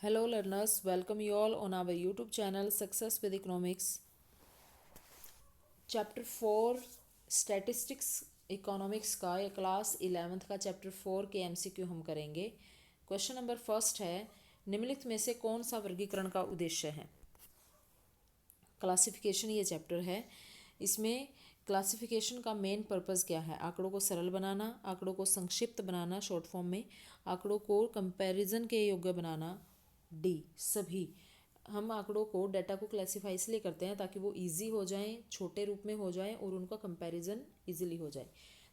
Hello learners, welcome you all on our YouTube channel Success with Economics. Chapter 4 statistics economics का या class 11th का chapter 4 के MCQ हम करेंगे। Question number first है, निम्नलिखित में से कौन सा वर्गीकरण का उद्देश्य है। क्लासिफिकेशन ये चैप्टर है। इसमें क्लासिफिकेशन का मेन पर्पस क्या है? आंकड़ों को सरल बनाना, आंकड़ों को संक्षिप्त बनाना शॉर्ट फॉर्म में, आंकड़ों को कंपैरिजन के योग्य बनाना। डी सभी। हम आंकड़ों को डाटा को क्लासीफाई इसलिए करते हैं ताकि वो इजी हो जाएं, छोटे रूप में हो जाएं और उनका कंपैरिजन इजीली हो जाए।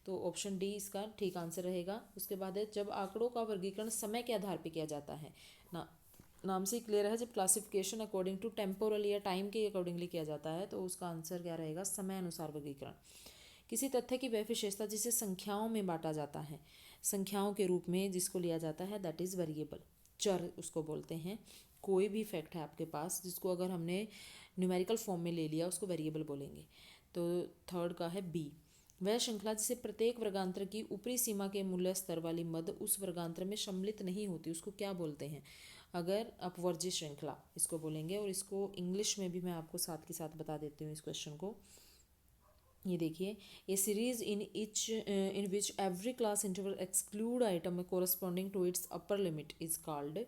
तो ऑप्शन डी इसका ठीक आंसर रहेगा। उसके बाद है, जब आंकड़ों का वर्गीकरण समय के आधार पर किया जाता है ना, नाम से क्लियर है, जब क्लासिफिकेशन अकॉर्डिंग टू टेम्पोरल या टाइम के अकॉर्डिंगली किया जाता है तो उसका आंसर क्या रहेगा? समय अनुसार वर्गीकरण। किसी तथ्य की वह विशेषता जिसे संख्याओं में बांटा जाता है, संख्याओं के रूप में जिसको लिया जाता है, दैट इज़ वेरिएबल, चर उसको बोलते हैं। कोई भी फैक्ट है आपके पास जिसको अगर हमने न्यूमेरिकल फॉर्म में ले लिया उसको वेरिएबल बोलेंगे। तो थर्ड का है बी, वह श्रृंखला जिसे प्रत्येक वर्गांतर की ऊपरी सीमा के मूल्य स्तर वाली मद उस वर्गांतर में सम्मिलित नहीं होती उसको क्या बोलते हैं? अगर अपवर्जी श्रृंखला इसको बोलेंगे। और इसको इंग्लिश में भी मैं आपको साथ के साथ बता देती हूँ इस क्वेश्चन को। ये देखिए, a series in which every class interval exclude item corresponding to its upper limit is called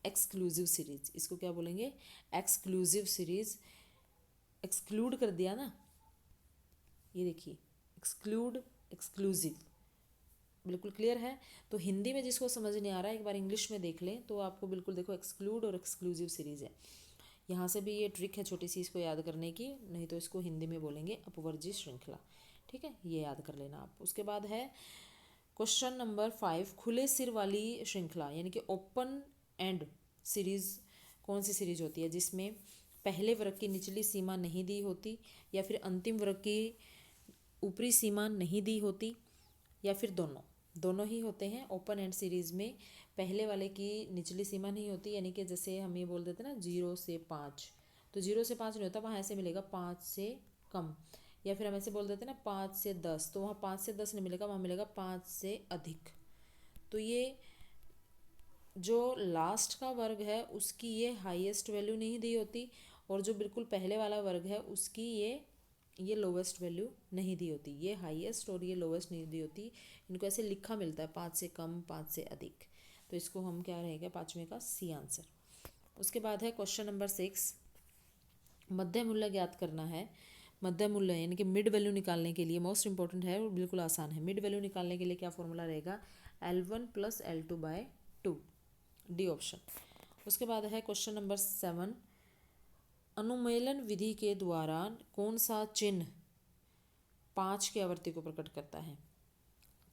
exclusive series. इसको क्या बोलेंगे? Exclusive series. एक्सक्लूड कर दिया ना, ये देखिए, एक्सक्लूड, एक्सक्लूसिव, बिल्कुल क्लियर है। तो हिंदी में जिसको समझ नहीं आ रहा है एक बार इंग्लिश में देख लें तो आपको बिल्कुल देखो, एक्सक्लूड और एक्सक्लूसिव सीरीज है। यहाँ से भी ये ट्रिक है छोटी सी इसको याद करने की, नहीं तो इसको हिंदी में बोलेंगे अपवर्जी श्रृंखला। ठीक है, ये याद कर लेना आप। उसके बाद है क्वेश्चन नंबर 5, खुले सिर वाली श्रृंखला यानी कि ओपन एंड सीरीज कौन सी सीरीज होती है जिसमें पहले वर्ग की निचली सीमा नहीं दी होती, या फिर अंतिम वर्ग की ऊपरी सीमा नहीं दी होती, या फिर दोनों दोनों ही होते हैं। ओपन एंड सीरीज में पहले वाले की निचली सीमा नहीं होती, यानी कि जैसे हम ये बोल देते हैं ना 0 से 5, तो 0 से 5 नहीं होता, वहाँ ऐसे मिलेगा 5 से कम। या फिर हम ऐसे बोल देते हैं ना 5 से 10, तो वहाँ 5 से 10 नहीं मिलेगा, वहाँ मिलेगा 5 से अधिक। तो ये जो लास्ट का वर्ग है उसकी ये हाईएस्ट वैल्यू नहीं दी होती, और जो बिल्कुल पहले वाला वर्ग है उसकी ये लोवेस्ट वैल्यू नहीं दी होती। ये हाईएस्ट और ये लोवेस्ट नहीं दी होती, इनको ऐसे लिखा मिलता है 5 से कम, 5 से अधिक। तो इसको हम क्या रहेगा? पाँचवें का सी आंसर। उसके बाद है क्वेश्चन नंबर 6, मध्य मूल्य ज्ञात करना है। मध्य मूल्य यानी कि मिड वैल्यू निकालने के लिए मोस्ट इंपॉर्टेंट है और बिल्कुल आसान है। मिड वैल्यू निकालने के लिए क्या फॉर्मूला रहेगा? L1 + L2/2, D option. उसके बाद है क्वेश्चन नंबर 7, अनुमेलन विधि के द्वारा कौन सा चिन्ह 5 की आवृत्ति को प्रकट करता है?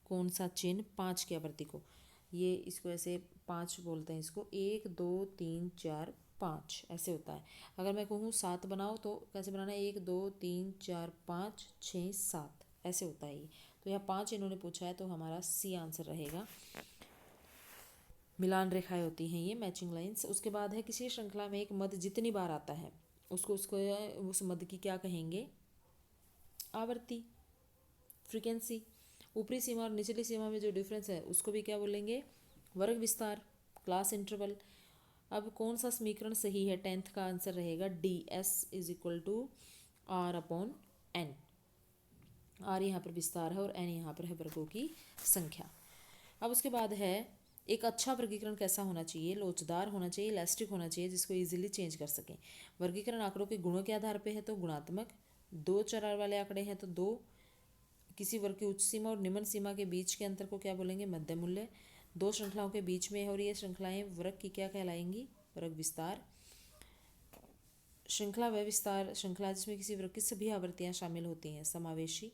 कौन सा चिन्ह 5 की आवृत्ति को, ये इसको ऐसे 5 बोलते हैं, इसको 1 2 3 4 5 ऐसे होता है। अगर मैं कहूँ 7 बनाओ तो कैसे बनाना है? 1 2 3 4 5 6 7 ऐसे होता है ये। तो यहाँ 5 इन्होंने पूछा है तो हमारा सी आंसर रहेगा। मिलान रेखाएं होती हैं ये, मैचिंग लाइंस। उसके बाद है, किसी श्रृंखला में एक मद जितनी बार आता है उसको उसको उस मद की क्या कहेंगे? आवृत्ति, फ्रीक्वेंसी। ऊपरी सीमा और निचली सीमा में जो डिफरेंस है उसको भी क्या बोलेंगे? वर्ग विस्तार, क्लास इंटरवल। अब कौन सा समीकरण सही है? 10th का आंसर रहेगा डी, S = R/N। आर यहाँ पर विस्तार है और एन यहाँ पर है वर्गों की संख्या। अब उसके बाद है, एक अच्छा वर्गीकरण कैसा होना चाहिए? लोचदार होना चाहिए, इलास्टिक होना चाहिए, जिसको इजीली चेंज कर सकें। वर्गीकरण आंकड़ों के गुणों के आधार पे है तो गुणात्मक, दो चर वाले आंकड़े हैं तो दो, किसी वर्ग की उच्च सीमा और निम्न सीमा के बीच के अंतर को क्या बोलेंगे? मध्य मूल्य। दो श्रृंखलाओं के बीच में है और ये श्रृंखलाएं वर्ग की क्या कहलाएंगी? वर्ग विस्तार। श्रृंखला व विस्तार श्रृंखला जिसमें किसी वर्ग की सभी आवृत्तियां शामिल होती हैं, समावेशी।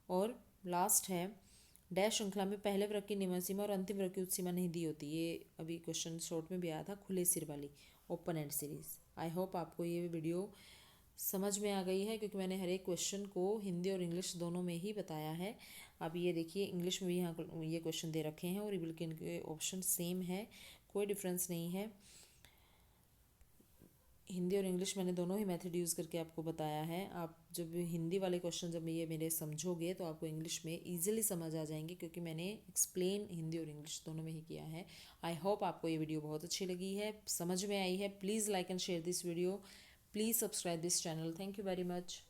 और लास्ट है, डैश श्रृंखला में पहले वर्ग की निम्न सीमा और अंतिम वर्ग की उच्च सीमा नहीं दी होती। ये अभी क्वेश्चन शॉर्ट में भी आया था, खुले सिर वाली open and series. I hope आपको ये वीडियो समझ में आ गई है, क्योंकि मैंने हर एक क्वेश्चन को हिंदी और इंग्लिश दोनों में ही बताया है। अब ये देखिए, इंग्लिश में भी यहाँ ये क्वेश्चन दे रखे हैं और बल्कि इनके ऑप्शन सेम है, कोई डिफरेंस नहीं है। हिंदी और इंग्लिश मैंने दोनों ही मेथड यूज़ करके आपको बताया है। आप जब हिंदी वाले क्वेश्चन जब ये मेरे समझोगे तो आपको इंग्लिश में इजीली समझ आ जाएंगे, क्योंकि मैंने एक्सप्लेन हिंदी और इंग्लिश दोनों में ही किया है। आई होप आपको ये वीडियो बहुत अच्छी लगी है, समझ में आई है। Please like and share this video, please subscribe this channel. Thank you very much.